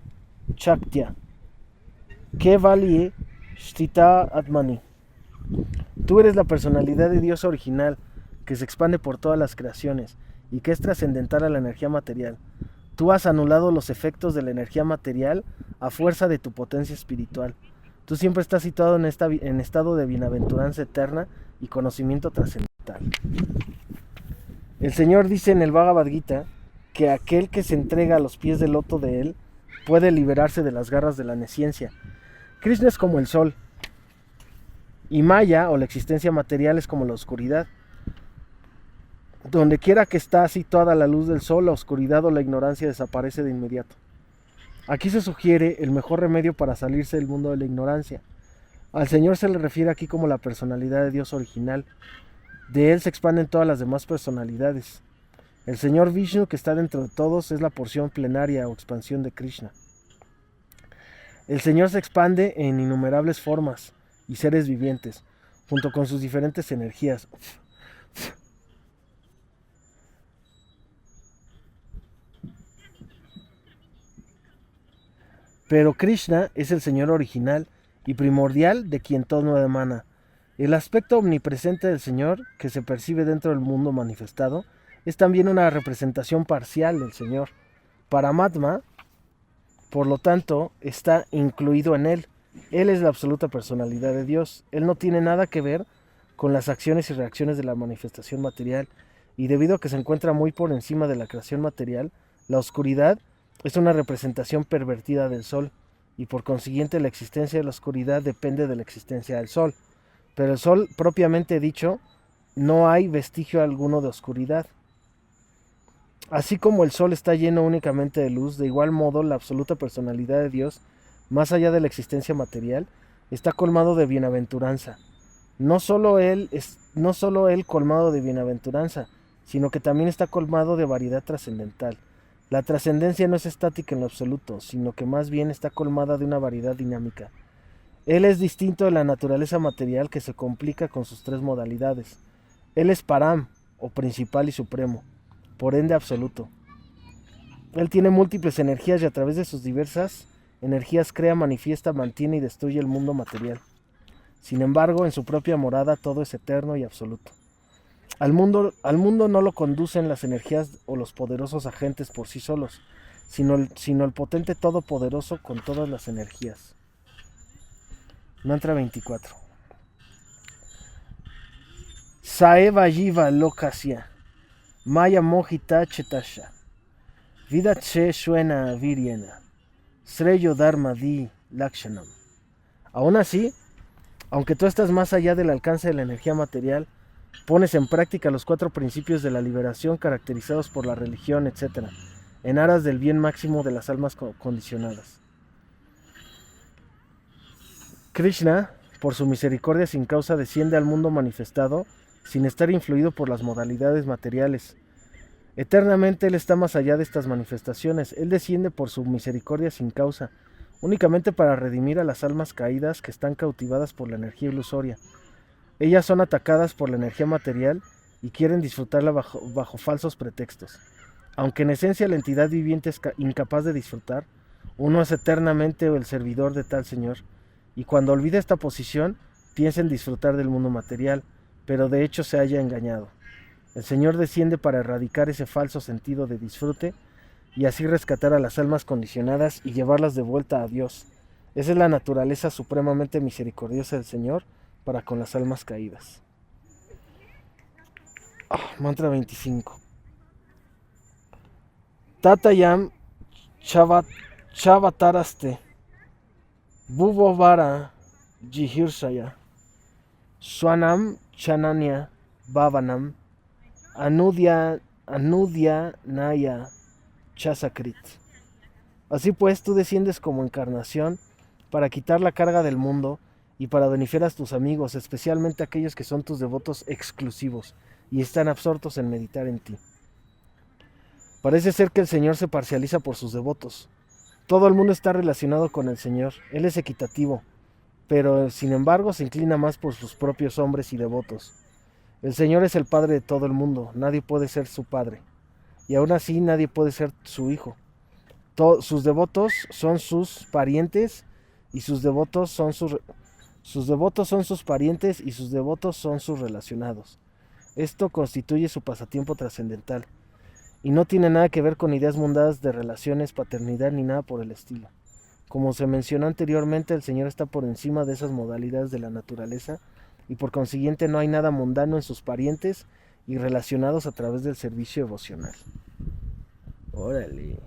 Chaktya Kevalie Shtita Atmani. Tú eres la personalidad de Dios original que se expande por todas las creaciones y que es trascendental a la energía material. Tú has anulado los efectos de la energía material a fuerza de tu potencia espiritual. Tú siempre estás situado en estado de bienaventuranza eterna y conocimiento trascendental. El Señor dice en el Bhagavad Gita que aquel que se entrega a los pies del loto de Él puede liberarse de las garras de la nesciencia. Krishna es como el sol, y Maya, o la existencia material, es como la oscuridad. Donde quiera que está situada la luz del sol, la oscuridad o la ignorancia desaparece de inmediato. Aquí se sugiere el mejor remedio para salirse del mundo de la ignorancia. Al Señor se le refiere aquí como la personalidad de Dios original. De Él se expanden todas las demás personalidades. El Señor Vishnu, que está dentro de todos, es la porción plenaria o expansión de Krishna. El Señor se expande en innumerables formas y seres vivientes, junto con sus diferentes energías. Pero Krishna es el Señor original y primordial de quien todo emana. El aspecto omnipresente del Señor, que se percibe dentro del mundo manifestado, es también una representación parcial del Señor. Paramatma, por lo tanto, está incluido en Él. Él es la absoluta personalidad de Dios. Él no tiene nada que ver con las acciones y reacciones de la manifestación material, y debido a que se encuentra muy por encima de la creación material, la oscuridad es una representación pervertida del sol, y por consiguiente la existencia de la oscuridad depende de la existencia del sol. Pero el sol, propiamente dicho, no hay vestigio alguno de oscuridad. Así como el sol está lleno únicamente de luz, de igual modo la absoluta personalidad de Dios, más allá de la existencia material, está colmado de bienaventuranza. No solo él colmado de bienaventuranza, sino que también está colmado de variedad trascendental. La trascendencia no es estática en lo absoluto, sino que más bien está colmada de una variedad dinámica. Él es distinto de la naturaleza material que se complica con sus tres modalidades. Él es Param, o principal y supremo, por ende absoluto. Él tiene múltiples energías y a través de sus diversas energías crea, manifiesta, mantiene y destruye el mundo material. Sin embargo, en su propia morada todo es eterno y absoluto. Al mundo no lo conducen las energías o los poderosos agentes por sí solos, sino el potente todopoderoso con todas las energías. Mantra 24. Saeva Jiva Lokasya, Maya Mohita Chetasha, Vida Che Suena Viriena, Sreyo Dharma Di Lakshanam. Aún así, aunque tú estás más allá del alcance de la energía material, pones en práctica los 4 principios de la liberación caracterizados por la religión, etc., en aras del bien máximo de las almas condicionadas. Krishna, por su misericordia sin causa, desciende al mundo manifestado sin estar influido por las modalidades materiales. Eternamente Él está más allá de estas manifestaciones. Él desciende por su misericordia sin causa, únicamente para redimir a las almas caídas que están cautivadas por la energía ilusoria. Ellas son atacadas por la energía material y quieren disfrutarla bajo falsos pretextos. Aunque en esencia la entidad viviente es incapaz de disfrutar, uno es eternamente el servidor de tal Señor, y cuando olvida esta posición, piensa en disfrutar del mundo material, pero de hecho se halla engañado. El Señor desciende para erradicar ese falso sentido de disfrute y así rescatar a las almas condicionadas y llevarlas de vuelta a Dios. Esa es la naturaleza supremamente misericordiosa del Señor para con las almas caídas. Mantra 25. Tatayam Chavataraste Bhuvovara Jihirsaya Swanam Chananya Bhavanam Anudya Naya Chasakrit. Así pues, tú desciendes como encarnación para quitar la carga del mundo y para beneficiar a tus amigos, especialmente aquellos que son tus devotos exclusivos y están absortos en meditar en ti. Parece ser que el Señor se parcializa por sus devotos. Todo el mundo está relacionado con el Señor. Él es equitativo, pero sin embargo se inclina más por sus propios hombres y devotos. El Señor es el Padre de todo el mundo. Nadie puede ser su Padre. Y aún así nadie puede ser su Hijo. Sus devotos son sus parientes y sus devotos son sus parientes y sus devotos son sus relacionados. Esto constituye su pasatiempo trascendental y no tiene nada que ver con ideas mundanas de relaciones, paternidad ni nada por el estilo. Como se mencionó anteriormente, el Señor está por encima de esas modalidades de la naturaleza y por consiguiente no hay nada mundano en sus parientes y relacionados a través del servicio devocional. Órale.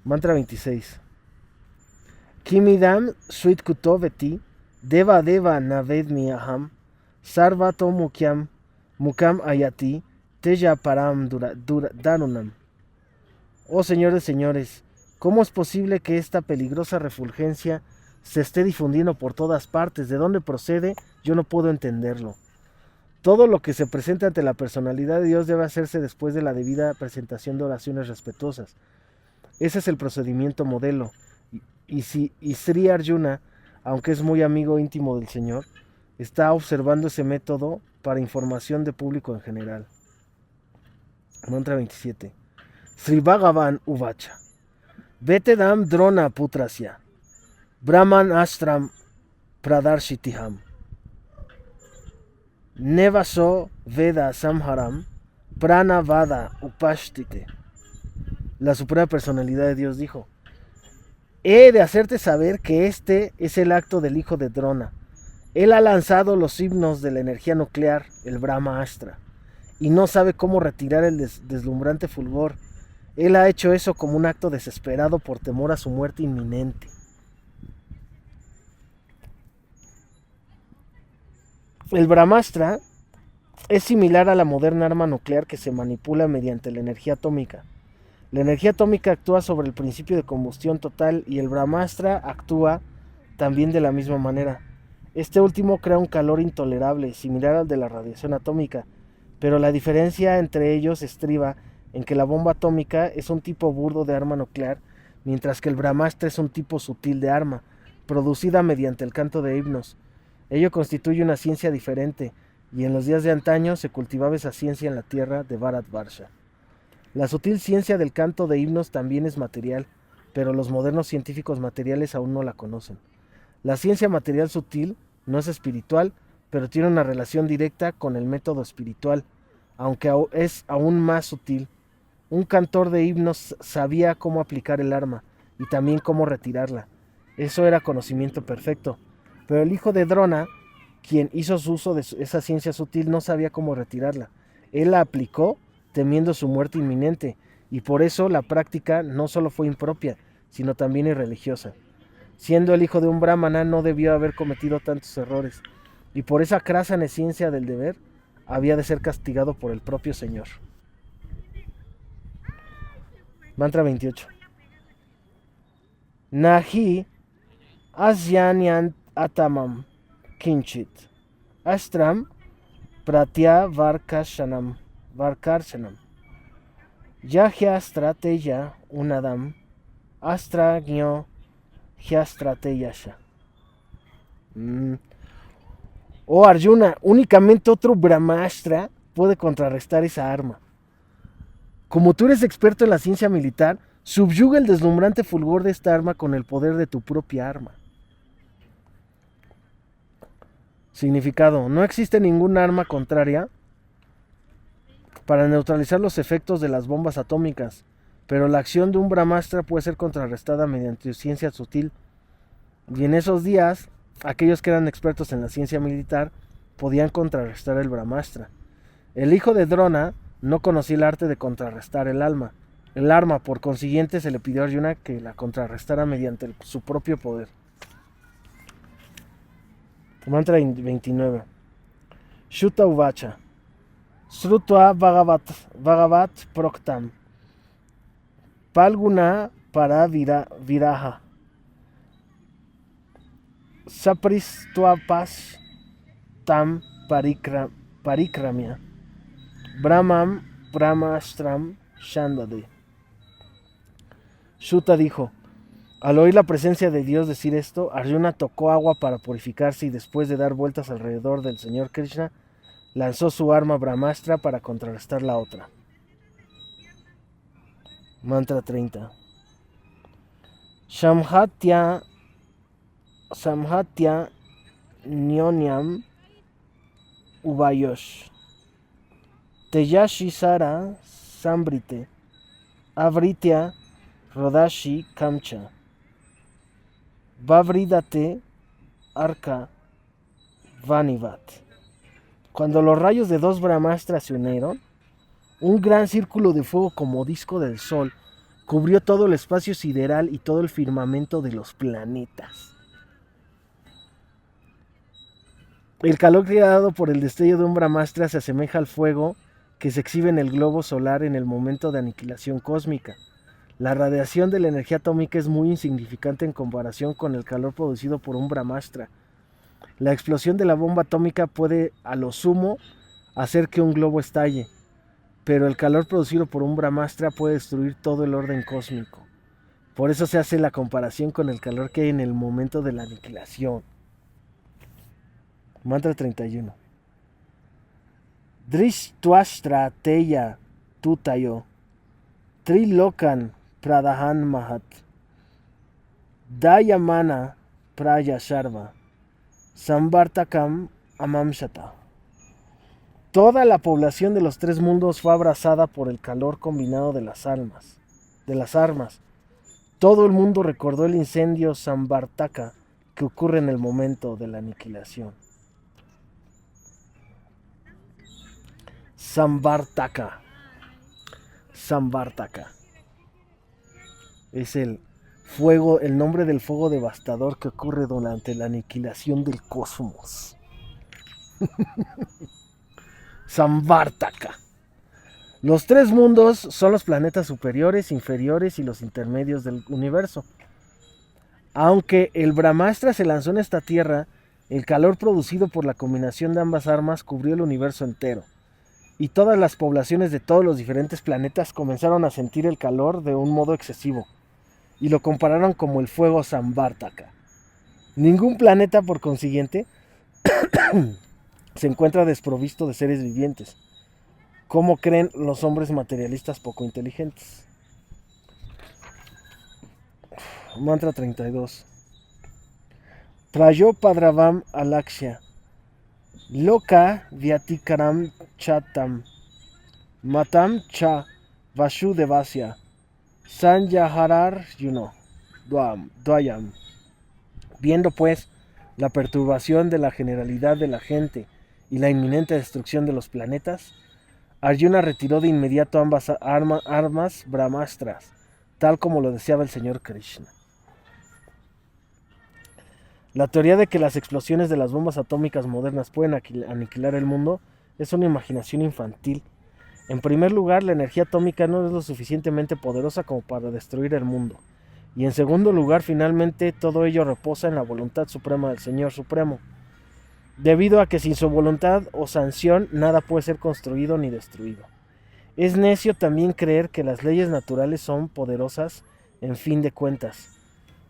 Mantra 26. Kimidam Suitkutoveti Deva Deva Navedmi Aham Sarvato Mukam Ayati Teja Param Darunam. Oh señores, señores, ¿cómo es posible que esta peligrosa refulgencia se esté difundiendo por todas partes? ¿De dónde procede? Yo no puedo entenderlo. Todo lo que se presenta ante la personalidad de Dios debe hacerse después de la debida presentación de oraciones respetuosas. Ese es el procedimiento modelo. Y Sri Arjuna, aunque es muy amigo íntimo del Señor, está observando ese método para información de público en general. Mantra 27. Sri Bhagavan Uvacha Vetedam Drona Putrasya Brahman Astram Pradarshitiham Nevaso Veda Samharam Prana Vada Upashtite. La Suprema Personalidad de Dios dijo: he de hacerte saber que este es el acto del hijo de Drona. Él ha lanzado los himnos de la energía nuclear, el Brahma Astra, y no sabe cómo retirar el deslumbrante fulgor. Él ha hecho eso como un acto desesperado por temor a su muerte inminente. El Brahmastra es similar a la moderna arma nuclear que se manipula mediante la energía atómica. La energía atómica actúa sobre el principio de combustión total y el Brahmastra actúa también de la misma manera. Este último crea un calor intolerable, similar al de la radiación atómica, pero la diferencia entre ellos estriba en que la bomba atómica es un tipo burdo de arma nuclear, mientras que el Brahmastra es un tipo sutil de arma, producida mediante el canto de himnos. Ello constituye una ciencia diferente, y en los días de antaño se cultivaba esa ciencia en la tierra de Bharatvarsha. La sutil ciencia del canto de himnos también es material, pero los modernos científicos materiales aún no la conocen. La ciencia material sutil no es espiritual, pero tiene una relación directa con el método espiritual, aunque es aún más sutil. Un cantor de himnos sabía cómo aplicar el arma y también cómo retirarla. Eso era conocimiento perfecto. Pero el hijo de Drona, quien hizo su uso de esa ciencia sutil, no sabía cómo retirarla. Él la aplicó temiendo su muerte inminente, y por eso la práctica no solo fue impropia, sino también irreligiosa. Siendo el hijo de un brahmana, no debió haber cometido tantos errores, y por esa crasa nesciencia del deber, había de ser castigado por el propio Señor. Mantra 28. Nahi asyanyan atamam kinchit astram pratya varkarshanam yahya strateya unadam astra gyo hyastrateyasha. Oh Arjuna, únicamente otro Brahmastra puede contrarrestar esa arma. Como tú eres experto en la ciencia militar, subyuga el deslumbrante fulgor de esta arma con el poder de tu propia arma. Significado: no existe ningún arma contraria para neutralizar los efectos de las bombas atómicas, pero la acción de un Brahmastra puede ser contrarrestada mediante ciencia sutil. Y en esos días, aquellos que eran expertos en la ciencia militar podían contrarrestar el Brahmastra. El hijo de Drona no conocía el arte de contrarrestar el arma, por consiguiente se le pidió a Arjuna que la contrarrestara mediante su propio poder. Mantra 29. Shuta Uvacha Srutva Bhagavat Proktam Palguna para Viraha Sapristuapas Tam Parikramya Brahmam Brahmastram Shandade. Shuta dijo: al oír la presencia de Dios decir esto, Arjuna tocó agua para purificarse y después de dar vueltas alrededor del Señor Krishna, lanzó su arma Brahmastra para contrarrestar la otra. Mantra 30. Samhatya Nyonyam Uvayosh Teyashi Sara Sambrite Avritya Rodashi Kamcha Vavridate Arka Vanivat. Cuando los rayos de dos Brahmastras se unieron, un gran círculo de fuego como disco del sol cubrió todo el espacio sideral y todo el firmamento de los planetas. El calor creado por el destello de un Brahmastra se asemeja al fuego que se exhibe en el globo solar en el momento de aniquilación cósmica. La radiación de la energía atómica es muy insignificante en comparación con el calor producido por un Brahmastra. La explosión de la bomba atómica puede, a lo sumo, hacer que un globo estalle, pero el calor producido por un Brahmastra puede destruir todo el orden cósmico. Por eso se hace la comparación con el calor que hay en el momento de la aniquilación. Mantra 31. Drishtwashtra teya tutayo Trilokan Pradahan Mahat Dayamana Praya Sharva Samvartakam Amamshata. Toda la población de los tres mundos fue abrazada por el calor combinado de las armas. Todo el mundo recordó el incendio Samvartaka que ocurre en el momento de la aniquilación. Samvartaka es el fuego, el nombre del fuego devastador que ocurre durante la aniquilación del cosmos. Samvartaka. Los tres mundos son los planetas superiores, inferiores y los intermedios del universo. Aunque el Brahmastra se lanzó en esta tierra, El calor producido por la combinación de ambas armas cubrió el universo entero, y todas las poblaciones de todos los diferentes planetas comenzaron a sentir el calor de un modo excesivo, y lo compararon como el fuego Samvartaka. Ningún planeta, por consiguiente, se encuentra desprovisto de seres vivientes, como creen los hombres materialistas poco inteligentes. Mantra 32. Trayo Padravam Alakshya Loka Vyatikaram Chatam Matam Cha Vasudevasya Sanyaharar Yuno Dwayam. Viendo pues la perturbación de la generalidad de la gente y la inminente destrucción de los planetas, Arjuna retiró de inmediato ambas armas brahmastras, tal como lo deseaba el señor Krishna. La teoría de que las explosiones de las bombas atómicas modernas pueden aniquilar el mundo es una imaginación infantil. En primer lugar, la energía atómica no es lo suficientemente poderosa como para destruir el mundo. Y en segundo lugar, finalmente, todo ello reposa en la voluntad suprema del Señor Supremo, debido a que sin su voluntad o sanción nada puede ser construido ni destruido. Es necio también creer que las leyes naturales son poderosas en fin de cuentas.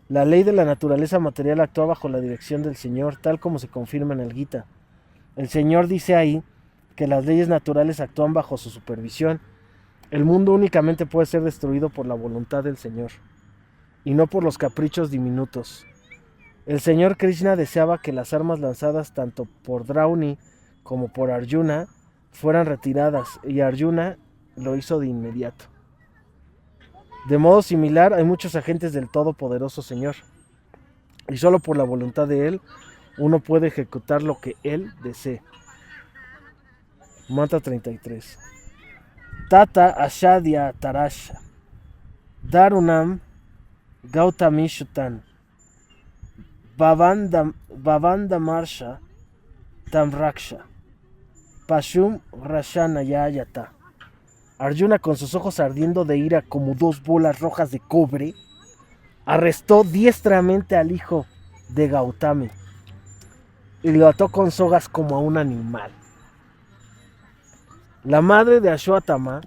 La ley de la naturaleza material actúa bajo la dirección del Señor, tal como se confirma en el Gita. El Señor dice ahí que las leyes naturales actúan bajo su supervisión. El mundo únicamente puede ser destruido por la voluntad del Señor, y no por los caprichos diminutos. El Señor Krishna deseaba que las armas lanzadas tanto por Drauni como por Arjuna fueran retiradas, y Arjuna lo hizo de inmediato. De modo similar, hay muchos agentes del Todopoderoso Señor, y solo por la voluntad de Él uno puede ejecutar lo que Él desee. Mantra 33. Tata Ashadya Tarasha Darunam Gautamishutan Bhavanda Marsha Tamraksha Pashum Rashanayayata. Arjuna, con sus ojos ardiendo de ira como dos bolas rojas de cobre, arrestó diestramente al hijo de Gautami y lo ató con sogas como a un animal. La madre de Ashwatthama,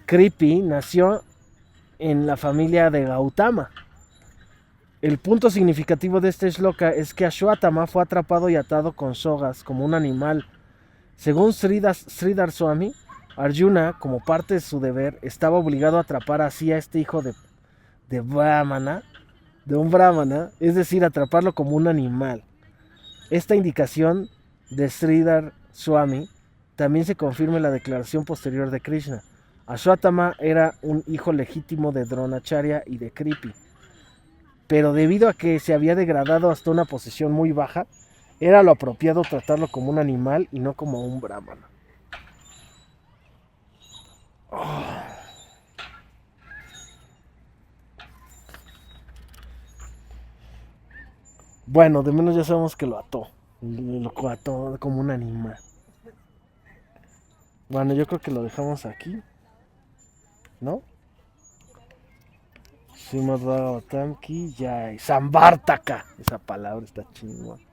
Kripi, nació en la familia de Gautama. El punto significativo de este shloka es que Ashwatthama fue atrapado y atado con sogas como un animal. Según Sridhar Swami, Arjuna, como parte de su deber, estaba obligado a atrapar así a este hijo de un brahmana, es decir, atraparlo como un animal. Esta indicación de Sridhar Swami también se confirma en la declaración posterior de Krishna. Ashwatthama era un hijo legítimo de Dronacharya y de Kripi, pero debido a que se había degradado hasta una posición muy baja, era lo apropiado tratarlo como un animal y no como un brahmana. Bueno, de menos ya sabemos que lo ató como un animal. Bueno, yo creo que lo dejamos aquí, ¿no? Srimad Bhagavatam Ki Jai. Samvartaka. Esa palabra está chingona.